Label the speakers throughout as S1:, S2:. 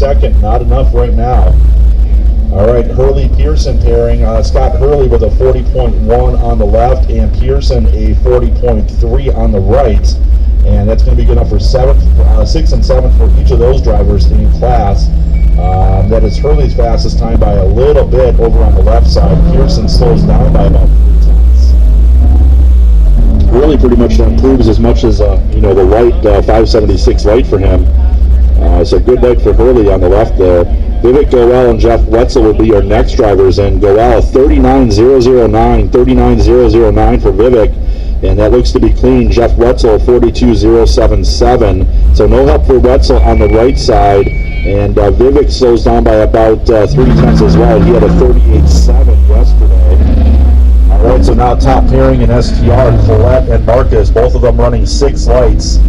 S1: second, not enough right now. All right, Hurley-Pearson pairing. Scott Hurley with a 40.1 on the left and Pearson a 40.3 on the right. And that's going to be good enough for 6th and 7th for each of those drivers in class. That is Hurley's fastest time by a little bit over on the left side. Pearson slows down by about 3 tenths. Hurley pretty much improves as much as the light 576 light for him. So good light for Hurley on the left there. Vivek Goel and Jeff Wetzel will be your next drivers, and Goel 39.009, 39.009 for Vivek, and that looks to be clean. Jeff Wetzel 42.077, so no help for Wetzel on the right side, and Vivek slows down by about 3 tenths as well. He had a 38.7 yesterday. All right, so now top pairing in STR, Colette and Marcus, both of them running 6 lights.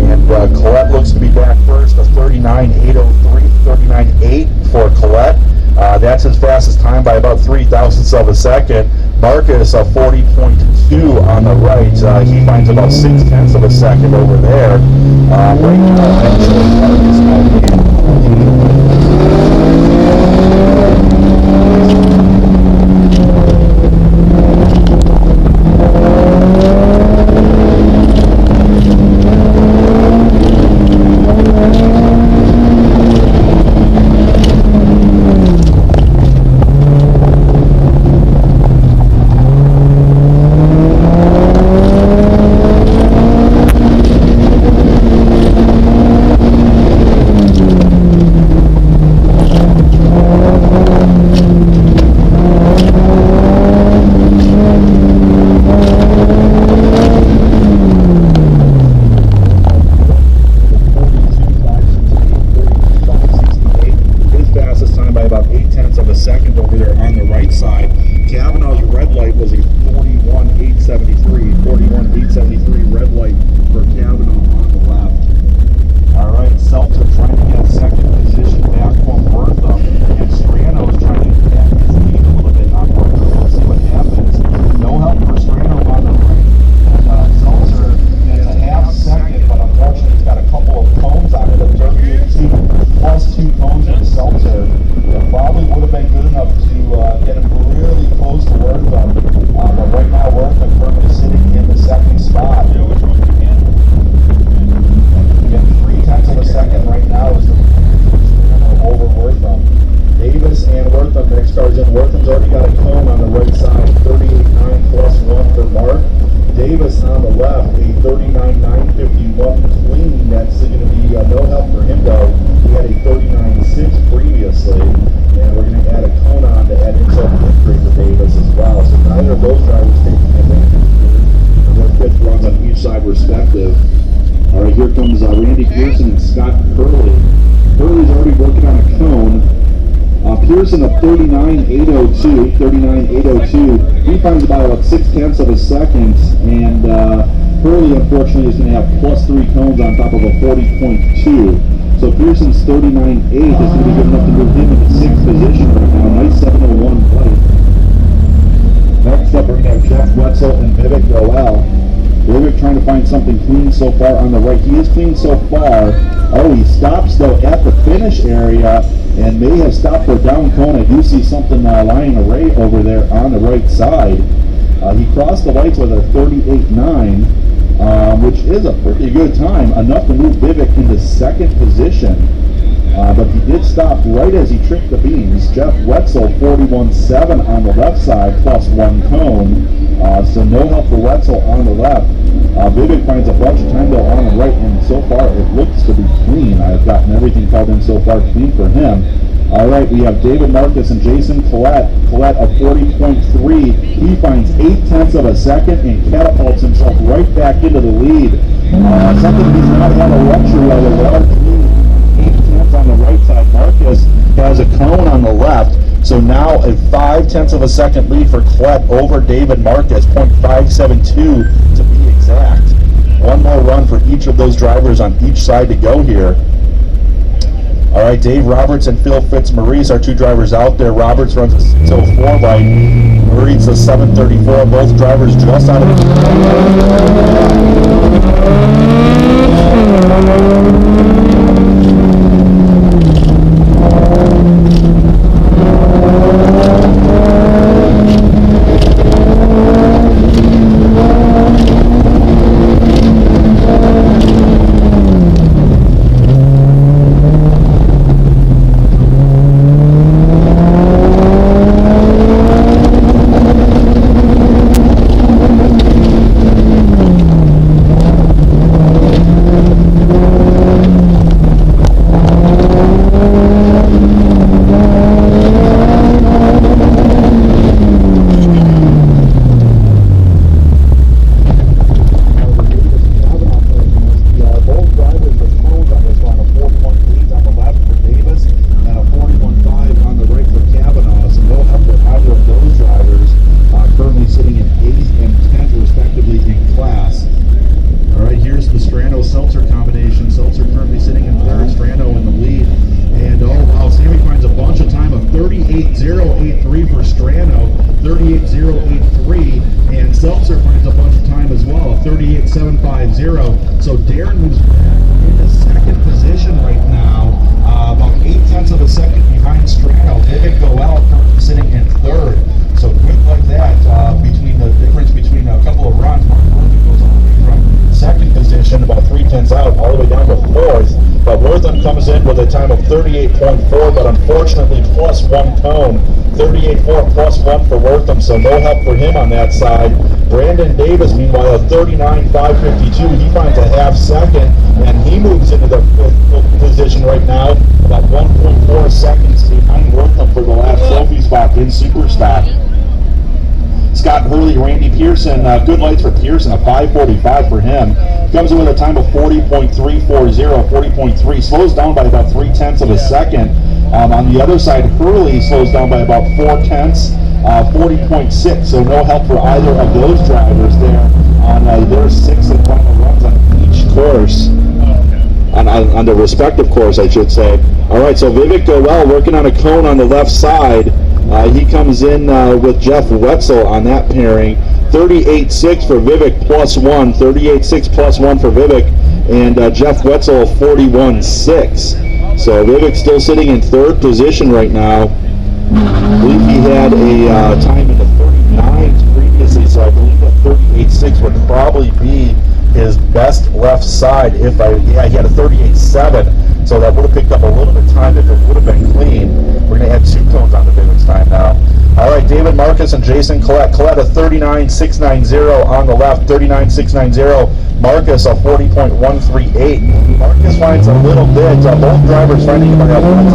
S1: And Colette looks to be back first, a 39.803, 39.8 for Colette. That's his fastest time by about 0.03 of a second. Marcus, a 40.2 on the right. He finds about 0.6 of a second over there. Right now, actually, Marcus Pearson of 39.802, 39.802. He finds about 0.6 of a second, and Hurley unfortunately is going to have +3 cones on top of a 40.2. So Pearson's 39.8 is going to be good enough to move him into 6th position right now. Nice 701 play. Next up, we're going to have Jeff Wetzel and Vivek Goel. Vivek trying to find something clean so far on the right. He is clean so far. Oh, he stops though at the finish area and may have stopped for a down cone. I do see something lying array over there on the right side. He crossed the lights with a 38.9, which is a pretty good time, enough to move Vivek into 2nd position. But he did stop right as he tripped the beams. Jeff Wetzel 41.7 on the left side +1 cone. So no help for Wetzel on the left. Vivek finds a bunch of time though on the right, and so far it looks to be clean. I've gotten everything called in so far clean for him. All right, we have David Marcus and Jason Collette. Collette of 40.3. He finds 0.8 of a second and catapults himself right back into the lead. Something he's not had a luxury of. A large lead. 0.8 on the right side. Marcus has a cone on the left. So now a 0.5 of a second lead for Collette over David Marcus, 0.572 to be exact. One more run for each of those drivers on each side to go here. All right, Dave Roberts and Phil Fitzmaurice are 2 drivers out there. Roberts runs a 6:04 light. Maurice a 7:34. Both drivers just out of the 38.083 for Strano, 38.083, and Seltzer finds a bunch of time as well, 38.750. So Darren, who's in the second position right now, about 0.8 of a second behind Strano. Vivek Goel currently sitting in third. So quick like that, between the difference between a couple of runs, Mark Wortham goes all the way from second position, about 0.3 out, all the way down to fourth. But Wortham comes in with a time of 38.4, but unfortunately plus 1 cone. 38.4 plus 1 for Wortham, so no help for him on that side. Brandon Davis, meanwhile, at 39.552, he finds a half second, and he moves into the fifth position right now, about 1.4 seconds behind Wortham for the last trophy spot in Superstock. Scott Hurley, Randy Pearson, good lights for Pearson, a 5.45 for him. Comes in with a time of 40.340, 40.3, slows down by about 0.3 of a second. On the other side, Hurley slows down by about 0.4, 40.6, so no help for either of those drivers there on their sixth and final runs on each course. On the respective course, I should say. All right, so Vivek Goel working on a cone on the left side. He comes in with Jeff Wetzel on that pairing. 38.6 for Vivek plus 1, 38.6 plus 1 for Vivek, and Jeff Wetzel 41.6. So Vivek still sitting in third position right now. I believe he had a time in the 39s previously, so I believe that 38.6 would probably be his best left side. He had a 38.7, so that would have picked up a little bit of time if it would have been clean. We're going to add 2 cones on the Vivek's time now. All right, David Marcus and Jason Collette. Collette a 39.690 on the left, 39.690. Marcus a 40.138. Marcus finds a little bit. Both drivers finding about a 1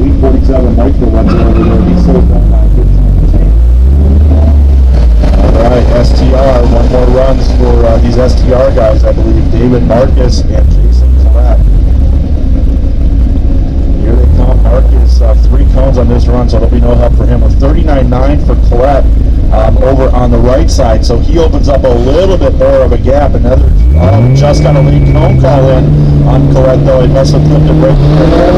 S1: 847 Mike for Wetzel over there. He slowed down by 15%. All right, STR, one more runs for these STR guys, I believe, David Marcus and Jason Collette. Here they come. Marcus, 3 cones on this run, so there'll be no help for him. With 39.9 for Collette over on the right side, so he opens up a little bit more of a gap. Another just got a late cone call in on Collette, though. He must have flipped it right there.